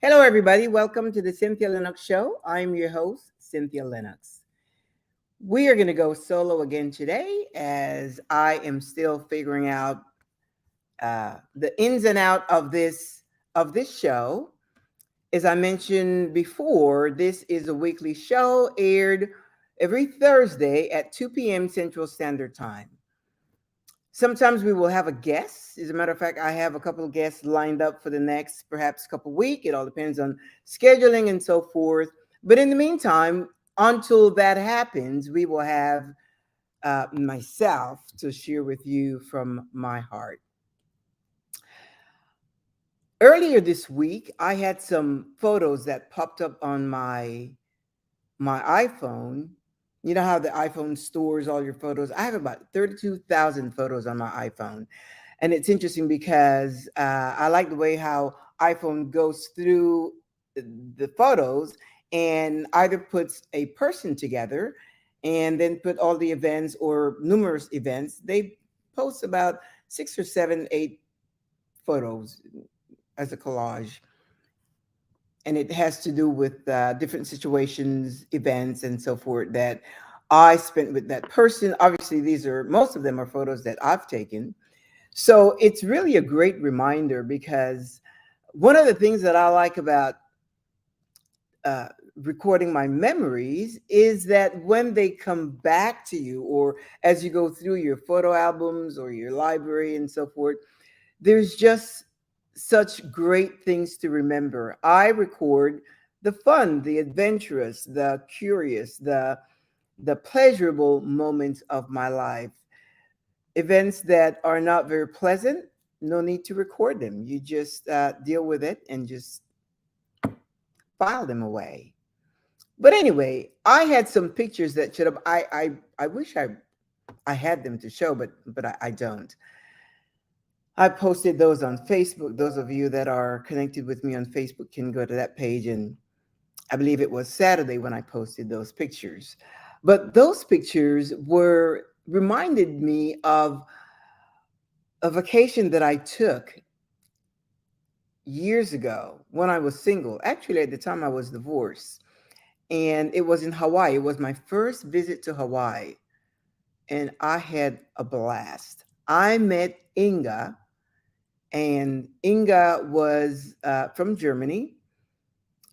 Hello, everybody. Welcome to the Cynthia Linox Show. I'm your host, Cynthia Linox. We are going to go solo again today as I am still figuring out the ins and out of this show. As I mentioned before, this is a weekly show aired every Thursday at 2 p.m. Central Standard Time. Sometimes we will have a guest. As a matter of fact, I have a couple of guests lined up for the next perhaps couple of weeks. It all depends on scheduling and so forth. But in the meantime, until that happens, we will have myself to share with you from my heart. Earlier this week, I had some photos that popped up on my iPhone. You know how the iPhone stores all your photos? I have about 32,000 photos on my iPhone. And it's interesting because I like the way how iPhone goes through the photos and either puts a person together and then put all the events or numerous events. They post about six or seven, eight photos as a collage, and it has to do with different situations, events, and so forth that I spent with that person. Obviously, most of them are photos that I've taken. So it's really a great reminder because one of the things that I like about uh, recording my memories is that when they come back to you, or as you go through your photo albums or your library and so forth, there's just such great things to remember. I record the fun, the adventurous, the curious, the pleasurable moments of my life. Events that are not very pleasant, no need to record them. You just deal with it and just file them away. But anyway, I had some pictures that should have. I wish I had them to show, but I don't. I posted those on Facebook. Those of you that are connected with me on Facebook can go to that page, and I believe it was Saturday when I posted those pictures. But those pictures were reminded me of a vacation that I took years ago when I was single. Actually, at the time I was divorced, and it was in Hawaii. It was my first visit to Hawaii, and I had a blast. I met Inga, and Inga was from Germany.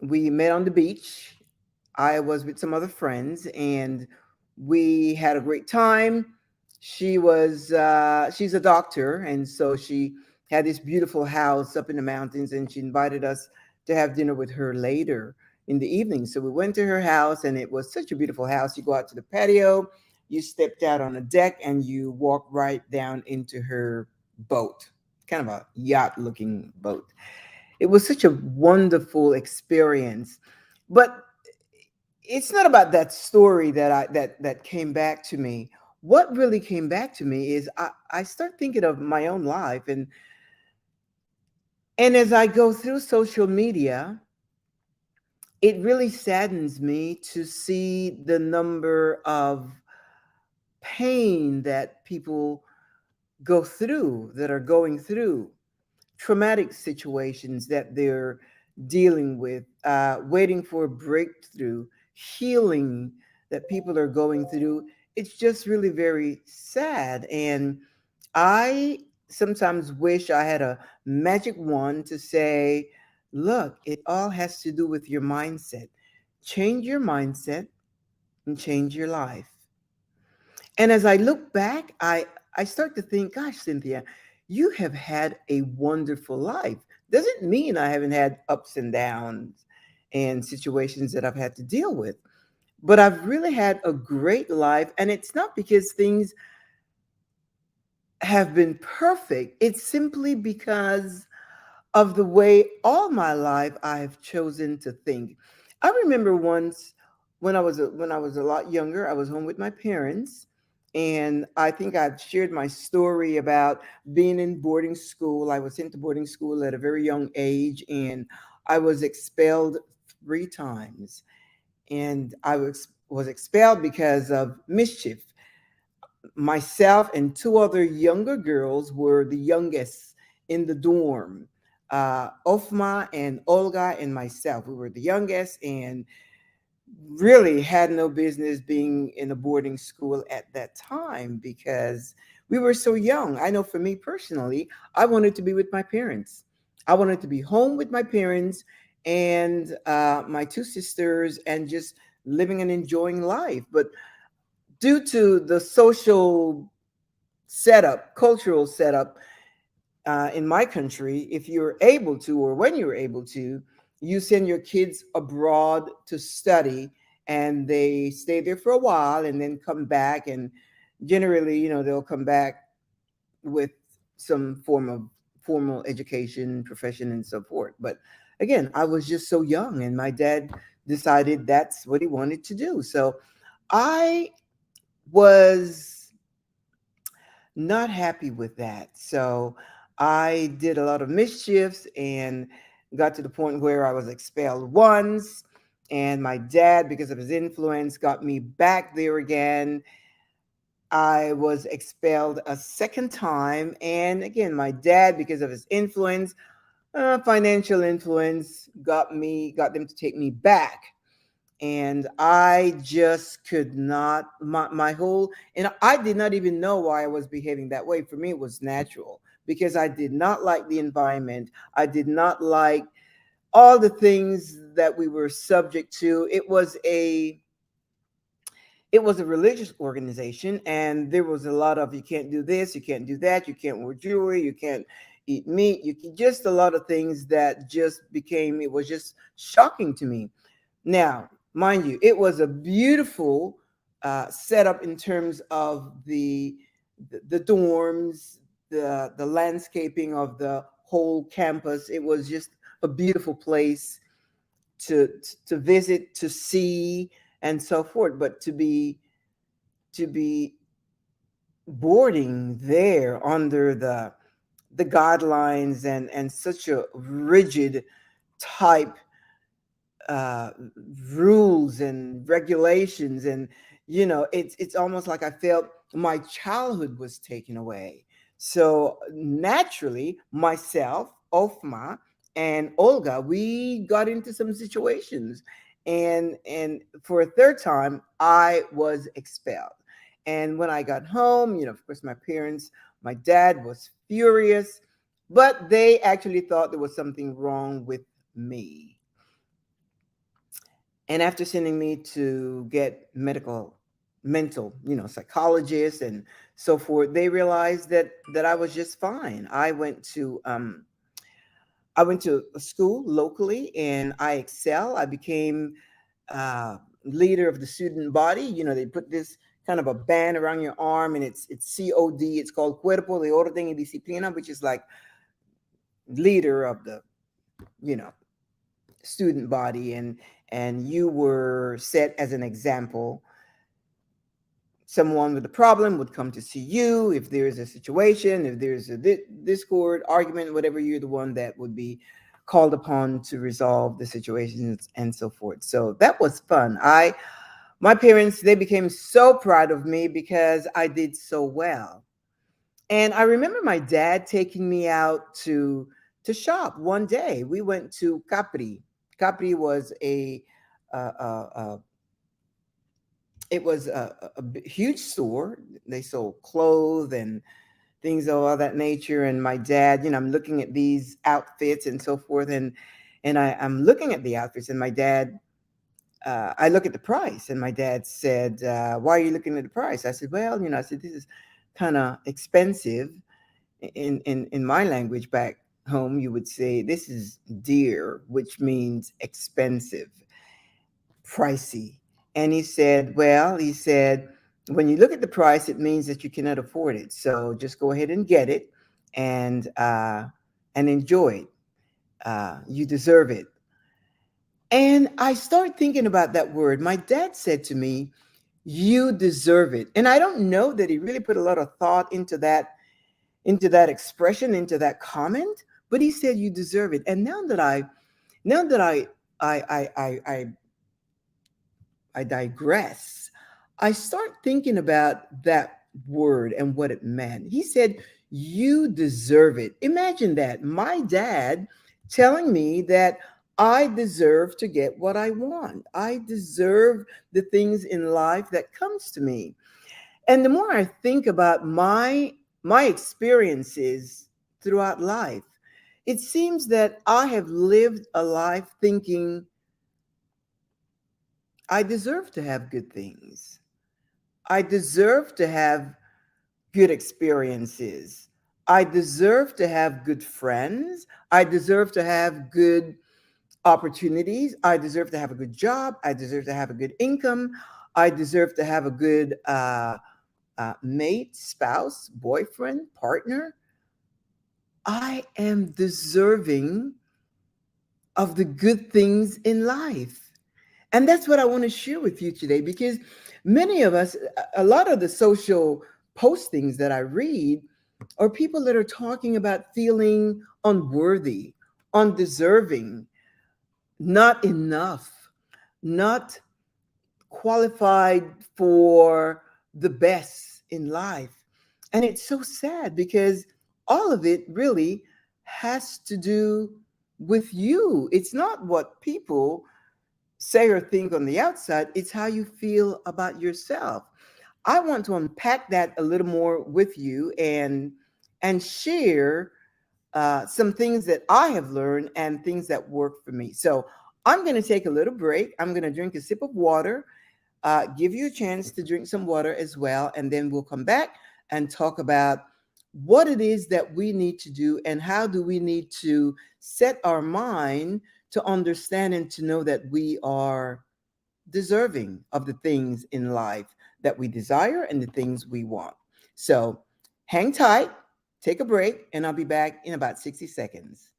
We met on the beach. I was with some other friends, and we had a great time. She's a doctor, and so she had this beautiful house up in the mountains, and she invited us to have dinner with her later in the evening. So we went to her house, and it was such a beautiful house. You go out to the patio, you stepped out on a deck, and you walk right down into her boat, kind of a yacht looking boat. It was such a wonderful experience. But it's not about that story that came back to me. What really came back to me is I start thinking of my own life, and as I go through social media, it really saddens me to see the number of pain that people go through, that are going through traumatic situations that they're dealing with, waiting for a breakthrough, healing that people are going through. It's just really very sad. And I sometimes wish I had a magic wand to say, look, it all has to do with your mindset. Change your mindset and change your life. And as I look back, I start to think, gosh, Cynthia, you have had a wonderful life. Doesn't mean I haven't had ups and downs and situations that I've had to deal with, but I've really had a great life. And it's not because things have been perfect, it's simply because of the way all my life I have chosen to think. I remember once when I was a lot younger, I was home with my parents, and I think I've shared my story about being in boarding school. I was sent to boarding school at a very young age, and I was expelled 3 times, and I was expelled because of mischief. Myself and two other younger girls were the youngest in the dorm. Ofma and Olga and myself. We were the youngest and really had no business being in a boarding school at that time because we were so young. I know for me personally, I wanted to be with my parents. I wanted to be home with my parents and my two sisters and just living and enjoying life. But due to the social setup, cultural setup, in my country, if you're able to, or when you're able to, you send your kids abroad to study and they stay there for a while and then come back. And generally, they'll come back with some form of formal education, profession, and so forth. But again, I was just so young, and my dad decided that's what he wanted to do. So I was not happy with that. So I did a lot of mischiefs and got to the point where I was expelled once. And my dad, because of his influence, got me back there again. I was expelled a second time. And again, my dad, because of his influence, financial influence, got them to take me back. And I just could not, my whole, and I did not even know why I was behaving that way. For me, it was natural because I did not like the environment. I did not like all the things that we were subject to. It was a religious organization, and there was a lot of, you can't do this, you can't do that, you can't wear jewelry, you can't eat meat, just a lot of things that just became, it was just shocking to me. Now, mind you, it was a beautiful setup in terms of the dorms, the landscaping of the whole campus. It was just a beautiful place to to visit, to see, and so forth. But to be boarding there under the guidelines and such a rigid type uh, rules and regulations, and it's almost like I felt my childhood was taken away. So naturally, myself, Ofma, and Olga, we got into some situations, and for a third time, I was expelled. And when I got home, of course, my parents, my dad was furious, but they actually thought there was something wrong with me. And after sending me to get mental, psychologists and so forth, they realized that I was just fine. I went to a school locally, and I excel. I became leader of the student body. They put this kind of a band around your arm, and it's COD. It's called Cuerpo de Orden y Disciplina, which is like leader of the you know student body, and you were set as an example. Someone with a problem would come to see you. If there's a situation, if there's a discord, argument, whatever, you're the one that would be called upon to resolve the situations and so forth. So that was fun. My parents, they became so proud of me because I did so well. And I remember my dad taking me out to shop one day. We went to Capri. Capri was uh, uh, uh, a huge store. They sold clothes and things of all that nature. And my dad, I'm looking at these outfits and so forth, and I'm looking at the outfits, and my dad, I look at the price, and my dad said, "Why are you looking at the price?" I said, "Well, I said this is kind of expensive." In my language back home, you would say this is dear, which means expensive, pricey. And he said, when you look at the price, it means that you cannot afford it. So just go ahead and get it, and enjoy it. You deserve it. And I start thinking about that word. My dad said to me, "You deserve it." And I don't know that he really put a lot of thought into that expression, into that comment, but he said, "You deserve it." And now that I digress. I start thinking about that word and what it meant. He said, You deserve it. Imagine that. My dad telling me that I deserve to get what I want. I deserve the things in life that comes to me. And the more I think about my experiences throughout life, it seems that I have lived a life thinking I deserve to have good things. I deserve to have good experiences. I deserve to have good friends. I deserve to have good opportunities. I deserve to have a good job. I deserve to have a good income. I deserve to have a good mate, spouse, boyfriend, partner. I am deserving of the good things in life. And that's what I want to share with you today because many of us, a lot of the social postings that I read are people that are talking about feeling unworthy, undeserving, not enough, not qualified for the best in life. And it's so sad because all of it really has to do with you. It's not what people say or think on the outside, it's how you feel about yourself. I want to unpack that a little more with you and share some things that I have learned and things that work for me. So I'm going to take a little break. I'm going to drink a sip of water, give you a chance to drink some water as well, and then we'll come back and talk about what it is that we need to do and how do we need to set our mind to understand and to know that we are deserving of the things in life that we desire and the things we want. So hang tight, take a break, and I'll be back in about 60 seconds.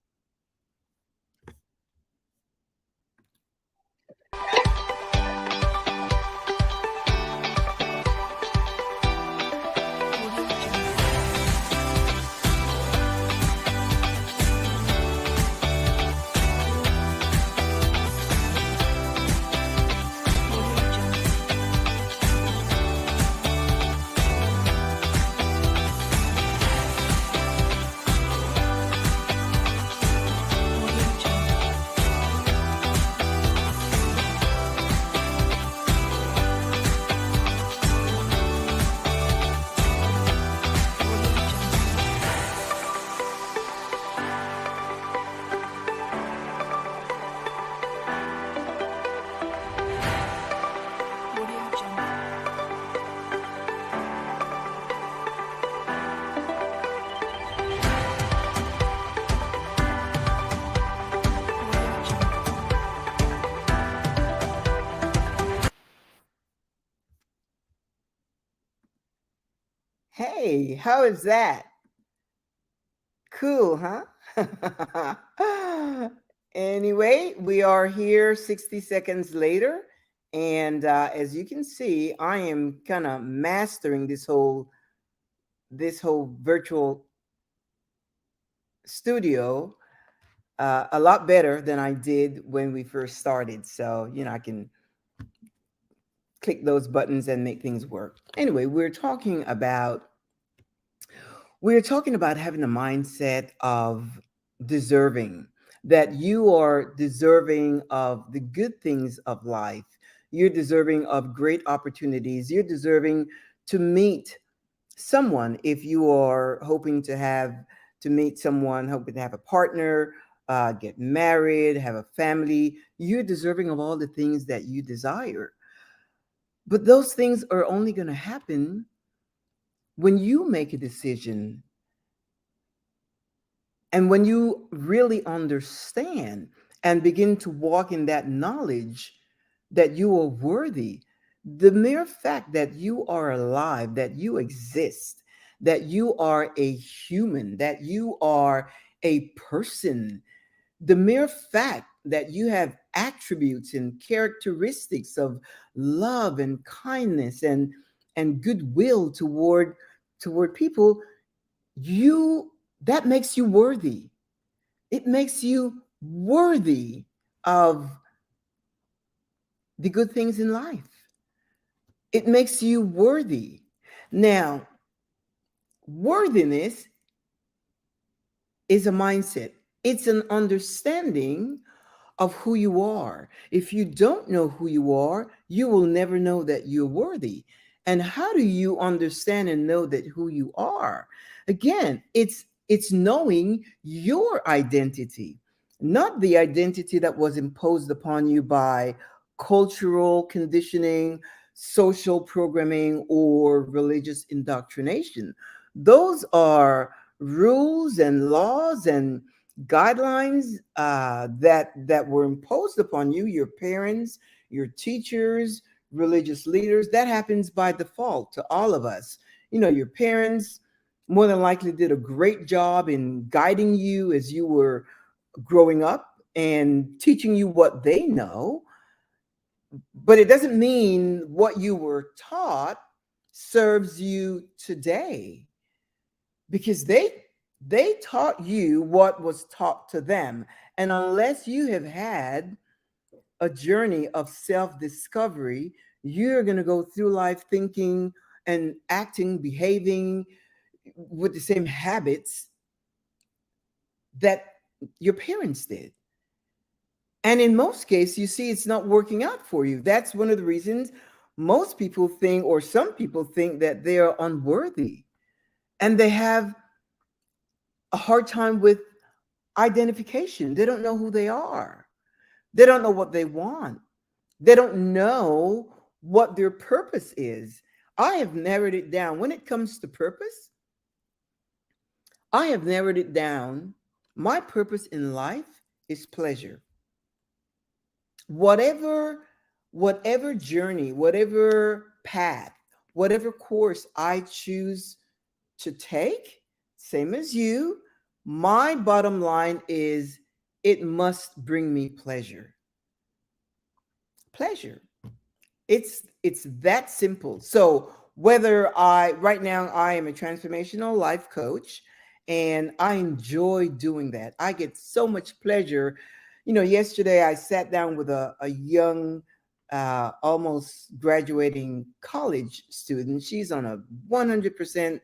Hey, how is that? Cool, huh? Anyway, we are here 60 seconds later. And as you can see, I am kind of mastering this whole virtual studio a lot better than I did when we first started. So, I can click those buttons and make things work. Anyway, we're talking about having a mindset of deserving, that you are deserving of the good things of life. You're deserving of great opportunities. You're deserving to meet someone if you are hoping to meet someone, hoping to have a partner, get married, have a family. You're deserving of all the things that you desire. But those things are only going to happen when you make a decision and when you really understand and begin to walk in that knowledge that you are worthy. The mere fact that you are alive, that you exist, that you are a human, that you are a person, the mere fact that you have attributes and characteristics of love and kindness and goodwill toward people, you that makes you worthy. It makes you worthy of the good things in life. It makes you worthy. Now, worthiness is a mindset. It's an understanding of who you are. If you don't know who you are, you will never know that you're worthy. And how do you understand and know that who you are? Again, it's knowing your identity, not the identity that was imposed upon you by cultural conditioning, social programming, or religious indoctrination. Those are rules and laws and guidelines that were imposed upon you, your parents, your teachers, religious leaders. That happens by default to all of us. You know, your parents more than likely did a great job in guiding you as you were growing up and teaching you what they know, but it doesn't mean what you were taught serves you today, because they taught you what was taught to them. And unless you have had a journey of self-discovery, you're going to go through life thinking and acting, behaving with the same habits that your parents did. And in most cases, you see it's not working out for you. That's one of the reasons most people think, or some people think, that they are unworthy, and they have a hard time with identification. They don't know who they are. They don't know what they want. They don't know what their purpose is. I have narrowed it down. When it comes to purpose, I have narrowed it down. My purpose in life is pleasure. Whatever, whatever journey, whatever path, whatever course I choose to take, same as you, my bottom line is it must bring me pleasure. Pleasure. It's that simple. So whether I right now I am a transformational life coach, and I enjoy doing that. I get so much pleasure. You know, yesterday I sat down with a young almost graduating college student. She's on a 100%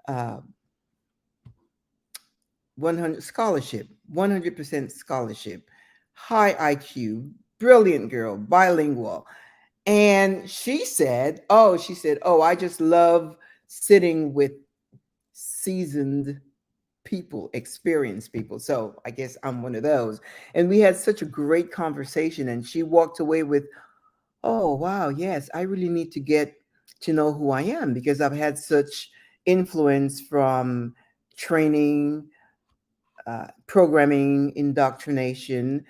uh, 100 scholarship, 100% scholarship, high IQ, brilliant girl, bilingual. And she said, I just love sitting with seasoned people, experienced people. So I guess I'm one of those. And we had such a great conversation. And she walked away with, oh, wow, yes, I really need to get to know who I am, because I've had such influence from training, programming, indoctrination.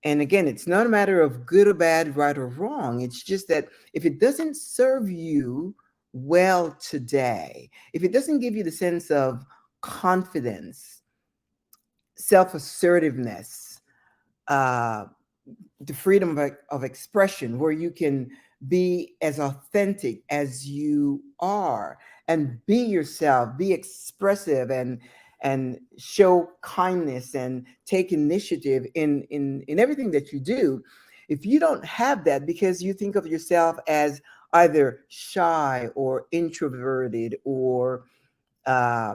And again, it's not a matter of good or bad, right or wrong. It's just that if it doesn't serve you well today, if it doesn't give you the sense of confidence, self assertiveness, uh, the freedom of expression, where you can be as authentic as you are and be yourself, be expressive, and show kindness and take initiative in everything that you do. If you don't have that, because you think of yourself as either shy or introverted, or uh,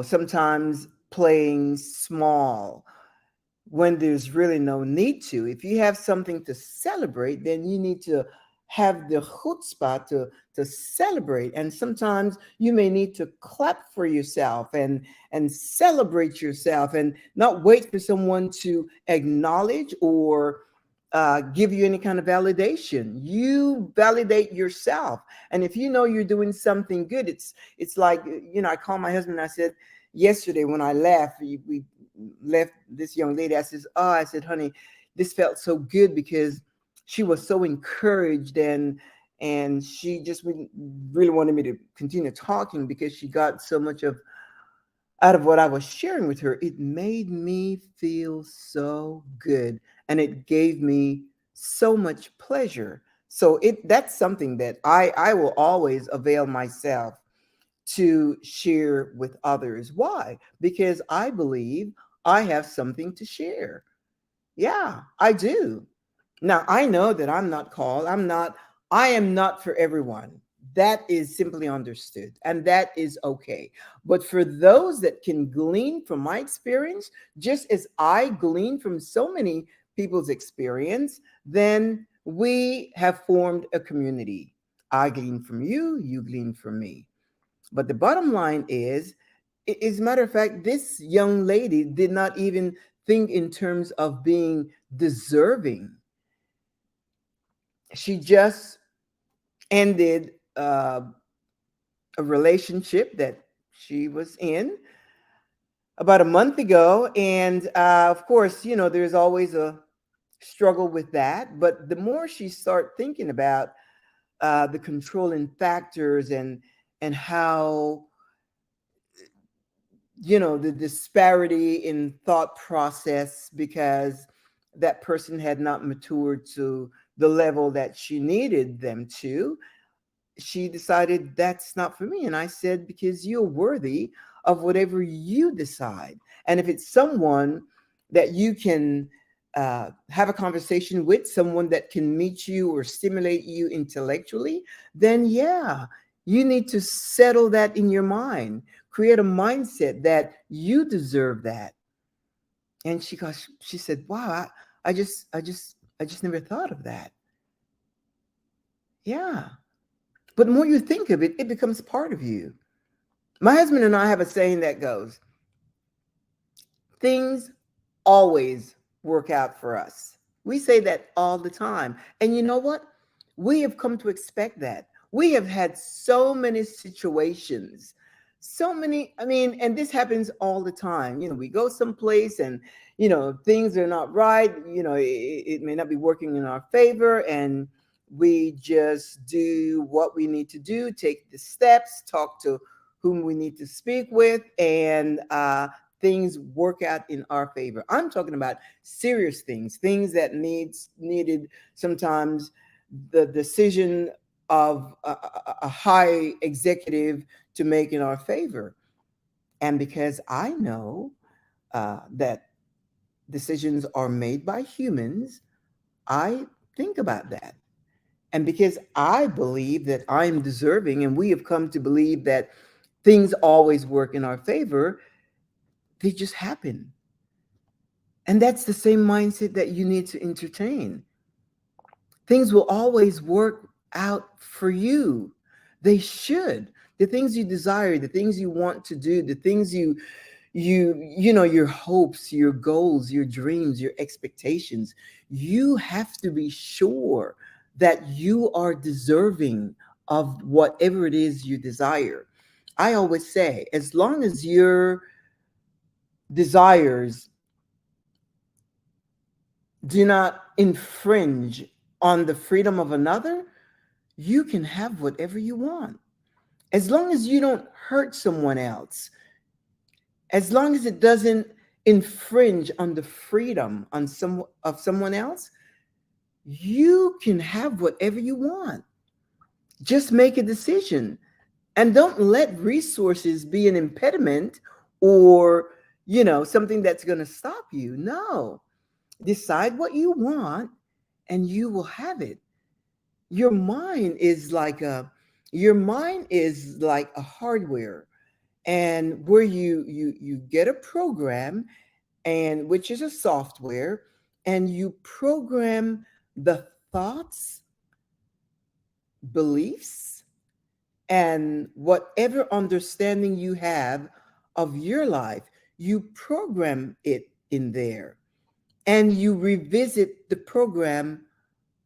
sometimes playing small when there's really no need to. If you have something to celebrate, then you need to have the chutzpah to celebrate. And sometimes you may need to clap for yourself and celebrate yourself, and not wait for someone to acknowledge or give you any kind of validation. You validate yourself. And if you know you're doing something good, it's like, I called my husband and I said, yesterday when I left, we left this young lady. I said, honey, this felt so good, because she was so encouraged, and she just really wanted me to continue talking, because she got so much out of what I was sharing with her. It made me feel so good, and it gave me so much pleasure. So that's something that I will always avail myself to share with others. Why? Because I believe I have something to share. Yeah, I do. Now, I know that I'm not called, I am not for everyone. that is simply understood, and that is okay. But for those that can glean from my experience, just as I glean from so many people's experience, then we have formed a community. I glean from you, you glean from me. But the bottom line is, as a matter of fact, this young lady did not even think in terms of being deserving. She just ended a relationship that she was in about a month ago. And of course, there's always a struggle with that. But the more she start thinking about the controlling factors and how the disparity in thought process, because that person had not matured to the level that she needed them to, she decided that's not for me. And I said, because you're worthy of whatever you decide. And if it's someone that you can have a conversation with, someone that can meet you or stimulate you intellectually, then yeah, you need to settle that in your mind. Create a mindset that you deserve that. And she said, wow, I just never thought of that. Yeah. But the more you think of it, it becomes part of you. My husband and I have a saying that goes, things always work out for us. We say that all the time. And you know what? We have come to expect that. We have had so many situations, so many, I mean, and this happens all the time. We go someplace and, things are not right. It may not be working in our favor. And we just do what we need to do, take the steps, talk to whom we need to speak with, and things work out in our favor. I'm talking about serious things that needed sometimes the decision of a high executive to make in our favor. And because I know that decisions are made by humans, I think about that. And because I believe that I'm deserving, and we have come to believe that things always work in our favor, they just happen. And that's the same mindset that you need to entertain. Things will always work out for you. They should. The things you desire, the things you want to do, the things your hopes, your goals, your dreams, your expectations, you have to be sure that you are deserving of whatever it is you desire. I always say, as long as your desires do not infringe on the freedom of another, you can have whatever you want. As long as you don't hurt someone else, as long as it doesn't infringe on the freedom of someone else, you can have whatever you want. Just make a decision, and don't let resources be an impediment or, something that's going to stop you. No. Decide what you want and you will have it. Your mind is like a hardware, and where you get a program, and which is a software, and you program the thoughts, beliefs, and whatever understanding you have of your life, you program it in there, and you revisit the program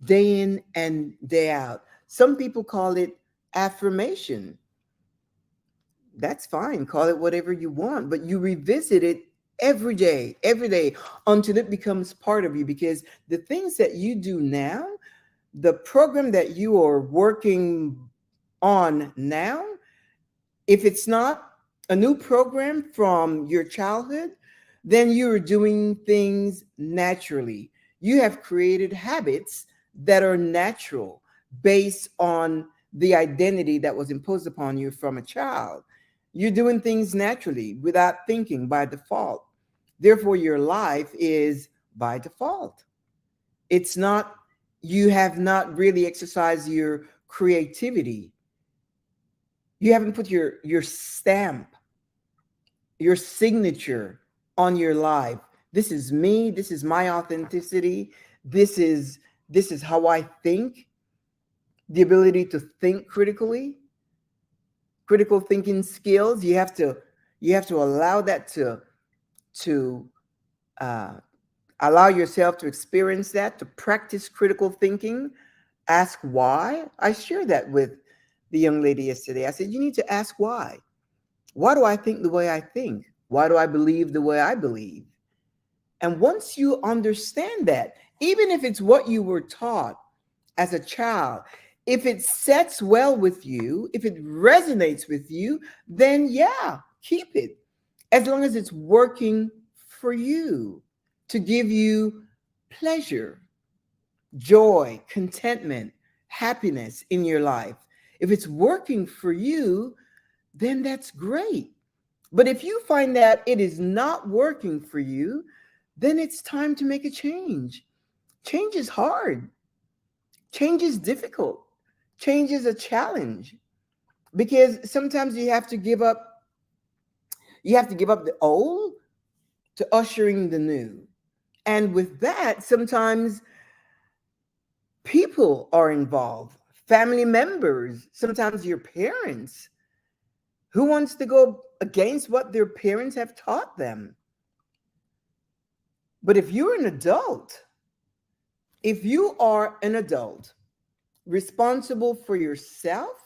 day in and day out. Some people call it affirmation. That's fine. Call it whatever you want, but you revisit it every day, until it becomes part of you. Because the things that you do now, the program that you are working on now, if it's not a new program from your childhood, then you're doing things naturally. You have created habits that are natural based on the identity that was imposed upon you from a child. You're doing things naturally without thinking, by default. Therefore, your life is by default. It's not, you have not really exercised your creativity. You haven't put your stamp, your signature on your life. This is me, this is my authenticity. This is this is how I think, the ability to think critically, critical thinking skills. You have to allow that to uh, allow yourself to experience that, to practice critical thinking. Ask why. I shared that with the young lady yesterday. I said, you need to ask why. Why do I think the way I think? Why do I believe the way I believe? And once you understand that, even if it's what you were taught as a child, if it sets well with you, if it resonates with you, then yeah, keep it. As long as it's working for you to give you pleasure, joy, contentment, happiness in your life. If it's working for you, then that's great. But if you find that it is not working for you, then it's time to make a change. Change is hard. Change is difficult. Change is a challenge because sometimes you have to give up the old to ushering the new. And with that, sometimes people are involved, family members, sometimes your parents. Who wants to go against what their parents have taught them? But if you are an adult responsible for yourself,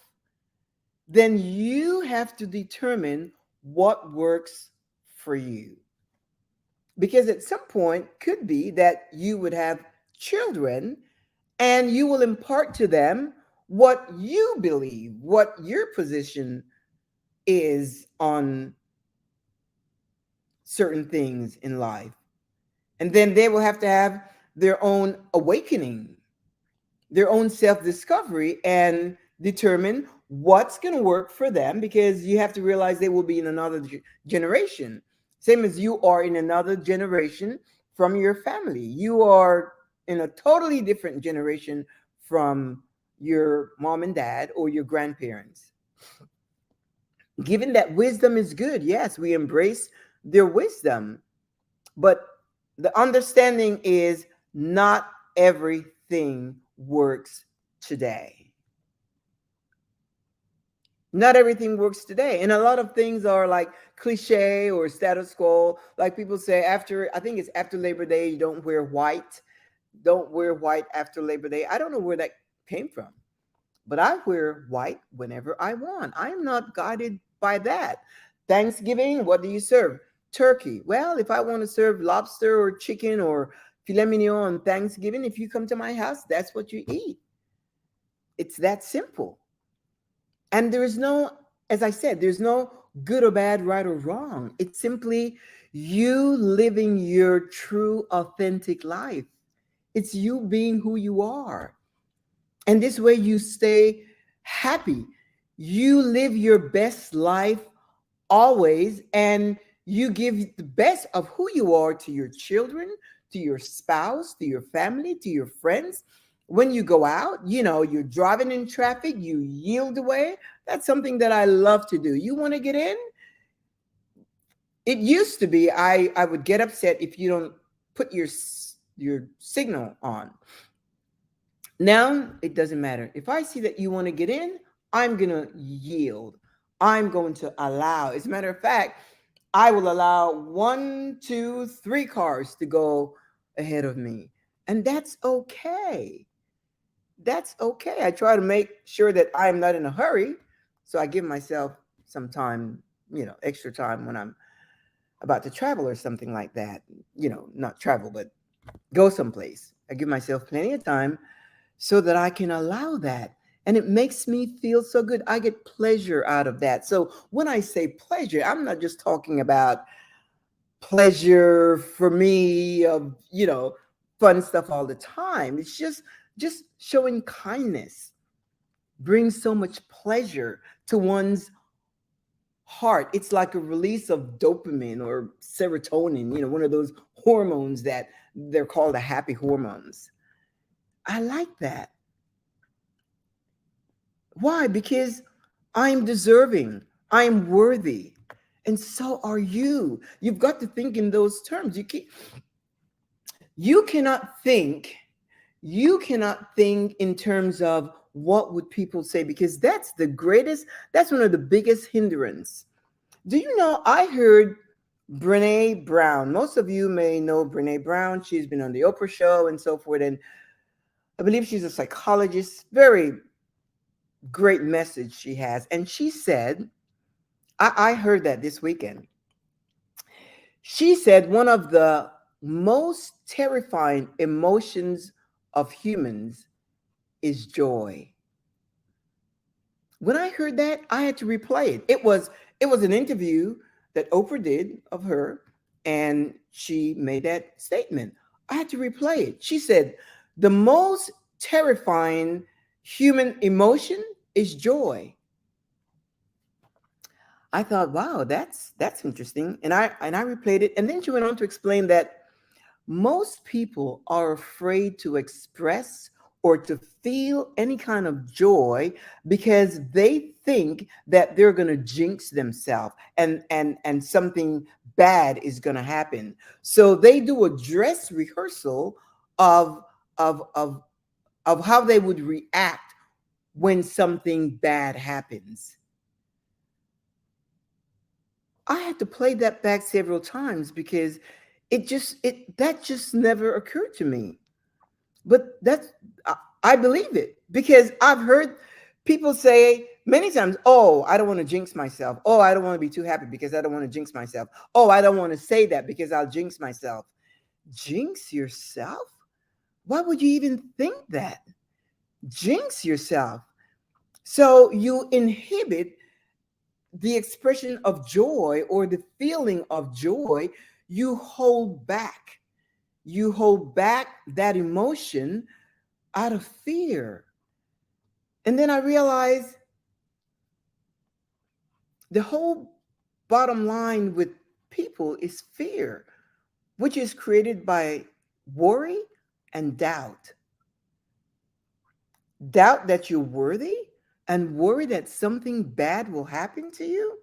then you have to determine what works for you. Because at some point, could be that you would have children and you will impart to them what you believe, what your position is on certain things in life. And then they will have to have their own awakening, their own self discovery, and determine what's going to work for them because you have to realize they will be in another generation. Same as you are in another generation from your family. You are in a totally different generation from your mom and dad or your grandparents. Given that wisdom is good, yes, we embrace their wisdom. But the understanding is not everything works today. Not everything works today. And a lot of things are like cliche or status quo. Like people say after, I think it's after Labor Day, you don't wear white. Don't wear white after Labor Day. I don't know where that came from, but I wear white whenever I want. I'm not guided by that. Thanksgiving, what do you serve? Turkey. Well, if I want to serve lobster or chicken or filet mignon on Thanksgiving, if you come to my house, that's what you eat. It's that simple. And there is no, as I said, there's no good or bad, right or wrong. It's simply you living your true, authentic life. It's you being who you are. And this way you stay happy. You live your best life always, and you give the best of who you are to your children, to your spouse, to your family, to your friends. When you go out, you're driving in traffic, you yield away. That's something that I love to do. You want to get in? It used to be I would get upset if you don't put your signal on. Now it doesn't matter. If I see that you want to get in, I'm going to yield. I'm going to allow. As a matter of fact, I will allow 1, 2, 3 cars to go ahead of me. And that's okay. That's okay. I try to make sure that I'm not in a hurry. So I give myself some time, extra time when I'm about to travel or something like that. Not travel, but go someplace. I give myself plenty of time so that I can allow that. And it makes me feel so good. I get pleasure out of that. So when I say pleasure, I'm not just talking about pleasure for me of, fun stuff all the time. It's just showing kindness brings so much pleasure to one's heart. It's like a release of dopamine or serotonin, one of those hormones that they're called the happy hormones. I like that. Why? Because I'm deserving. I'm worthy. And so are you. You've got to think in those terms. You cannot think, you cannot think in terms of what would people say, because that's one of the biggest hindrance. Do you know, I heard Brene Brown. Most of you may know Brene Brown. She's been on the Oprah show and so forth. And I believe she's a psychologist. Very great message she has. And she said, I heard that this weekend. She said one of the most terrifying emotions of humans is joy. When I heard that, I had to replay it. It was an interview that Oprah did of her, and she made that statement. I had to replay it. She said, "The most terrifying human emotion is joy." I thought, wow, that's interesting. And I replayed it. And then she went on to explain that most people are afraid to express or to feel any kind of joy because they think that they're going to jinx themselves, and something bad is going to happen. So they do a dress rehearsal of of of of how they would react when something bad happens. I had to play that back several times because it that just never occurred to me. But I believe it because I've heard people say many times, "Oh, I don't want to jinx myself. Oh, I don't want to be too happy because I don't want to jinx myself. Oh, I don't want to say that because I'll jinx myself." Jinx yourself? Why would you even think that? Jinx yourself. So you inhibit the expression of joy or the feeling of joy. You hold back. You hold back that emotion out of fear. And then I realized the whole bottom line with people is fear, which is created by worry and doubt. Doubt that you're worthy and worry that something bad will happen to you.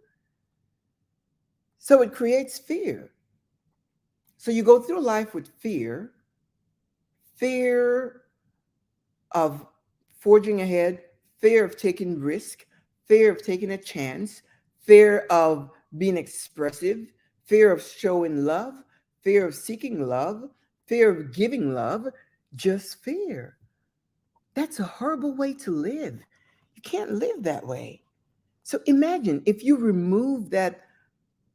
So it creates fear. So you go through life with fear, fear of forging ahead, fear of taking risk, fear of taking a chance, fear of being expressive, fear of showing love, fear of seeking love, fear of giving love, just fear. That's a horrible way to live. You can't live that way. So imagine if you remove that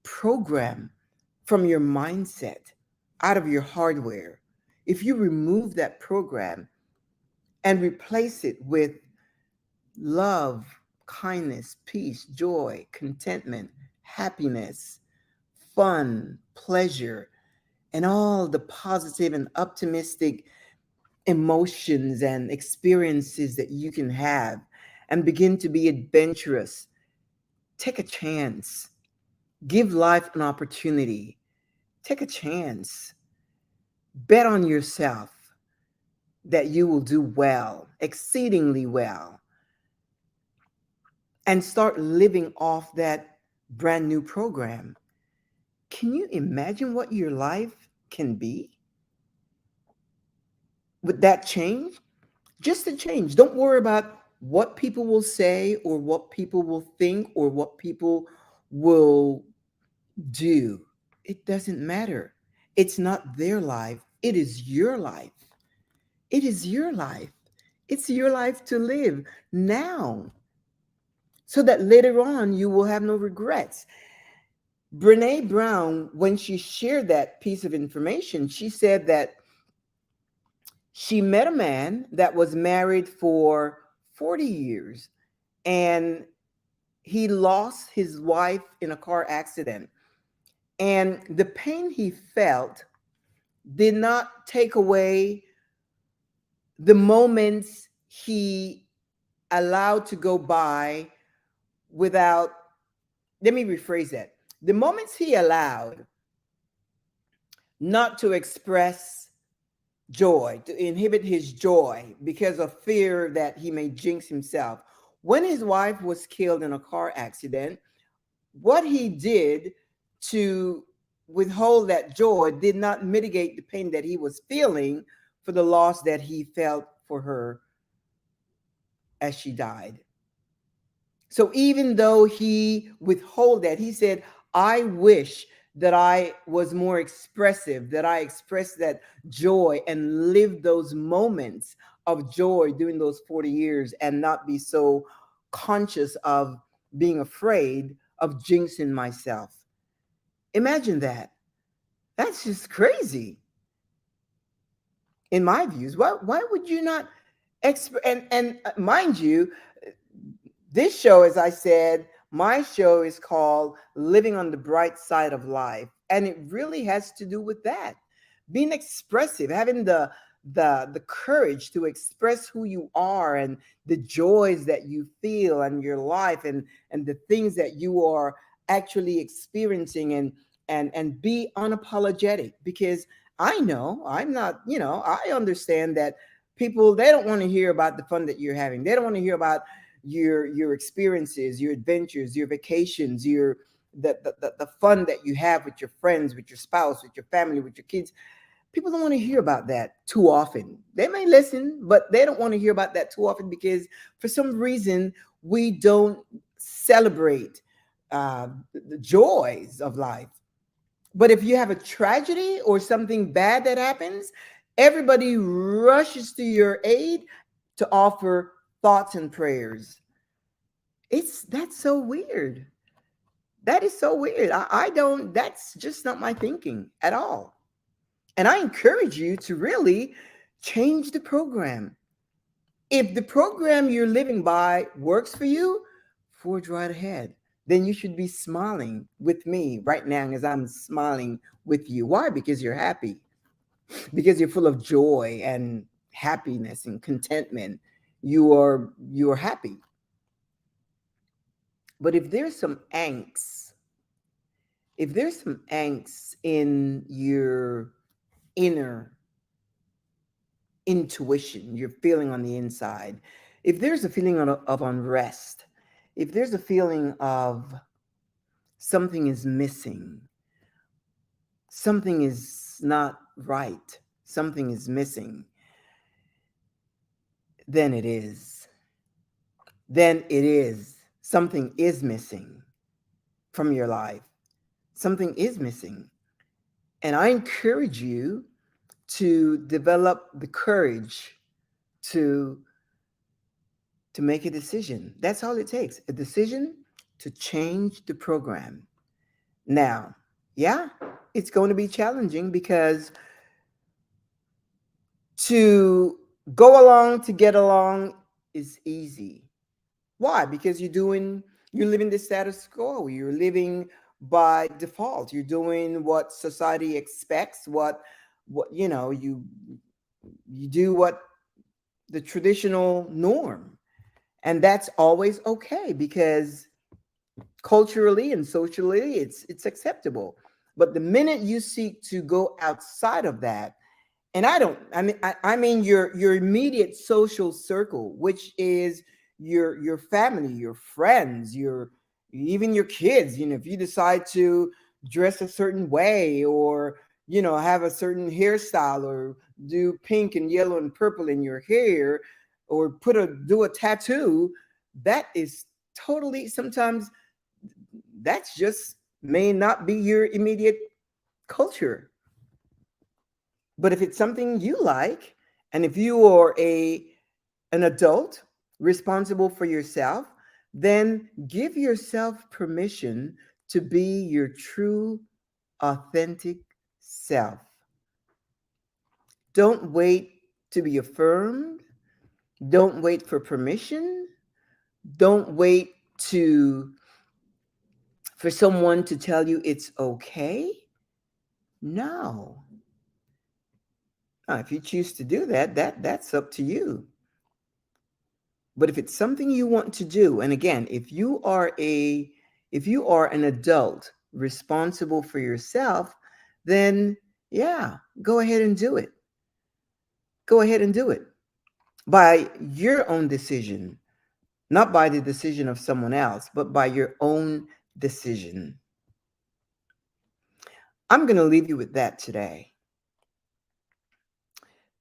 program from your mindset, out of your hardware, if you remove that program and replace it with love, kindness, peace, joy, contentment, happiness, fun, pleasure, and all the positive and optimistic emotions and experiences that you can have, and begin to be adventurous. Take a chance. Give life an opportunity. Take a chance. Bet on yourself that you will do well, exceedingly well, and start living off that brand new program. Can you imagine what your life can be with that change? Just a change. Don't worry about what people will say or what people will think or what people will do. It doesn't matter. It's not their life, it is your life. It is your life. It's your life to live now so that later on you will have no regrets. Brene Brown, when she shared that piece of information, she said that she met a man that was married for 40 years, and he lost his wife in a car accident. And the pain he felt did not take away the moments he allowed to go by without, let me rephrase that. The moments he allowed not to express joy, to inhibit his joy because of fear that he may jinx himself, When his wife was killed in a car accident, what he did to withhold that joy did not mitigate the pain that he was feeling for the loss that he felt for her as she died. So even though he withhold that, he said, I wish that I was more expressive, that I expressed that joy and lived those moments of joy during those 40 years and not be so conscious of being afraid of jinxing myself. Imagine that. That's just crazy in my views. Why would you not and mind you, this show, as I said, my show is called Living on the Bright Side of Life. And it really has to do with that. Being expressive, having the courage to express who you are and the joys that you feel in your life and the things that you are actually experiencing and be unapologetic, because I know I'm not, I understand that people, they don't want to hear about the fun that you're having. They don't want to hear about your experiences, your adventures, your vacations, your the fun that you have with your friends, with your spouse, with your family, with your kids. People don't want to hear about that too often. They may listen, but they don't want to hear about that too often because for some reason we don't celebrate the joys of life. But if you have a tragedy or something bad that happens, everybody rushes to your aid to offer thoughts and prayers. That's so weird. That is so weird. I don't, that's just not my thinking at all. And I encourage you to really change the program. If the program you're living by works for you, forge right ahead. Then you should be smiling with me right now as I'm smiling with you. Why? Because you're happy, because you're full of joy and happiness and contentment. You are happy. But if there's some angst in your inner intuition, you're feeling on the inside, if there's a feeling of unrest, if there's a feeling of something is missing, something is not right, something is missing, then it is. Then it is. Something is missing from your life. Something is missing. And I encourage you to develop the courage to make a decision. That's all it takes. A decision to change the program. Now, yeah, it's going to be challenging because to go along to get along is easy. Why? Because you're living the status quo. You're living by default. You're doing what society expects, what you do what the traditional norm. And that's always okay because culturally and socially it's acceptable. But the minute you seek to go outside of that, and I mean your immediate social circle, which is your family, your friends, your even your kids. If you decide to dress a certain way or have a certain hairstyle or do pink and yellow and purple in your hair or do a tattoo, that is totally, sometimes that's just may not be your immediate culture. But if it's something you like, and if you are an adult responsible for yourself, then give yourself permission to be your true, authentic self. Don't wait to be affirmed. Don't wait for permission. Don't wait to for someone to tell you it's okay. No. If you choose to do that, that's up to you. But if it's something you want to do, and again, if you are an adult responsible for yourself, then yeah, go ahead and do it. Go ahead and do it by your own decision, not by the decision of someone else, but by your own decision. I'm going to leave you with that today.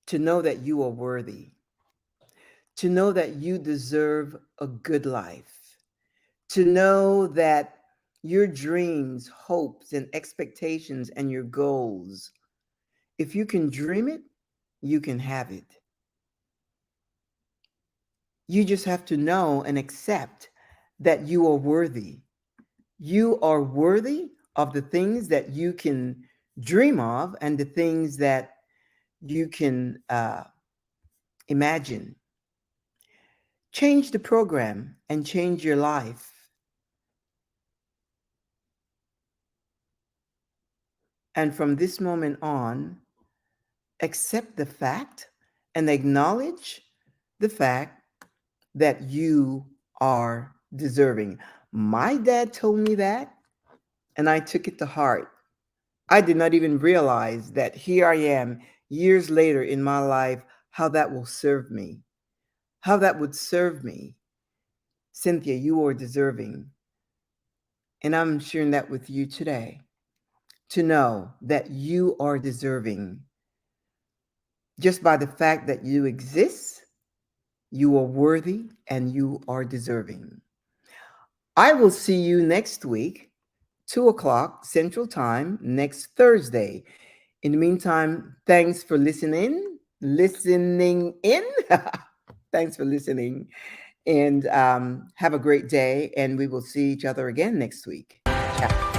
To know that you are worthy, to know that you deserve a good life, to know that your dreams, hopes, and expectations and your goals, if you can dream it, you can have it. You just have to know and accept that you are worthy. You are worthy of the things that you can dream of and the things that you can imagine. Change the program and change your life. And from this moment on, accept the fact and acknowledge the fact that you are deserving. My dad told me that, and I took it to heart. I did not even realize that here I am, years later in my life, how that will serve me, how that would serve me. Cynthia, you are deserving. And I'm sharing that with you today, to know that you are deserving. Just by the fact that you exist, you are worthy and you are deserving. I will see you next week, 2 o'clock Central Time, next Thursday. In the meantime, thanks for listening. Listening in. Thanks for listening. And have a great day. And we will see each other again next week. Ciao.